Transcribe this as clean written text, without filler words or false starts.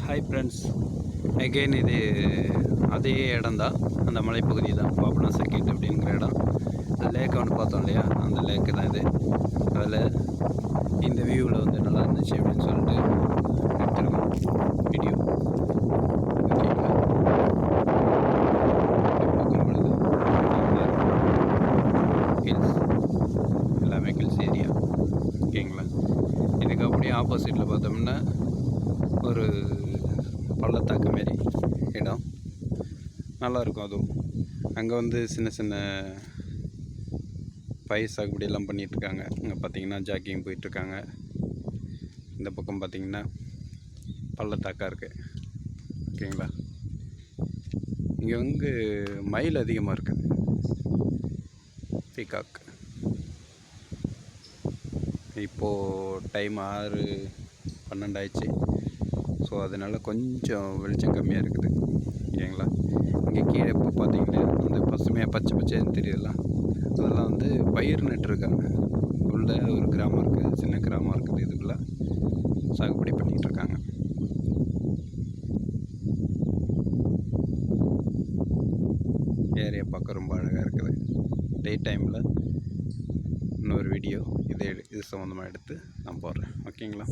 Hi friends, again இது அதே இடம் தான், அந்த மலைப்பகுதி தான். பாபநாச சர்க்கிட் அப்படிங்கிற இடம். லேக் ஒன்று பார்த்தோம் இல்லையா, அந்த லேக்கு தான் இது. அதில் இந்த வியூவில் வந்து நல்லா இருந்துச்சு அப்படின்னு சொல்லிட்டு எடுத்துருக்கோம் வீடியோ. ஓகேங்களா, பார்க்கும் பொழுது ஹில்ஸ், எல்லாமே ஹில்ஸ் ஏரியா. ஓகேங்களா, இதுக்கு அப்படியே ஆப்போசிட்டில் பார்த்தோம்னா ஒரு பள்ளத்தாக்கு மாரி இடம் நல்லாயிருக்கும். அதுவும் அங்கே வந்து சின்ன சின்ன பயிர் சாகுபடியெல்லாம் பண்ணிகிட்ருக்காங்க. இங்கே பார்த்திங்கன்னா ஜாக்கிங் போயிட்டுருக்காங்க. இந்த பக்கம் பார்த்திங்கன்னா பள்ளத்தாக்காக இருக்குது. ஓகேங்களா, இங்கே வந்து மயில் அதிகமாக இருக்குது. பீகாக். இப்போது டைம் 6:12 ஆயிடுச்சு. ஸோ அதனால் கொஞ்சம் வெளிச்சம் கம்மியாக இருக்குது. ஓகேங்களா, இங்கே கீழே இப்போ பார்த்தீங்கன்னா அந்த பசுமையாக பச்சை பச்சைன்னு தெரியுதுல்ல, அதெல்லாம் வந்து பயிர் நட்டுருக்காங்க. உள்ளே ஒரு கிராமம் இருக்குது, சின்ன கிராமம் இருக்குது. இதுக்குள்ளே சாகுபடி பண்ணிகிட்ருக்காங்க. ஏரியா பார்க்க ரொம்ப அழகாக இருக்குது. டே டைமில் இன்னொரு வீடியோ இது சம்மந்தமாக எடுத்து நான் போடுறேன். ஓகேங்களா.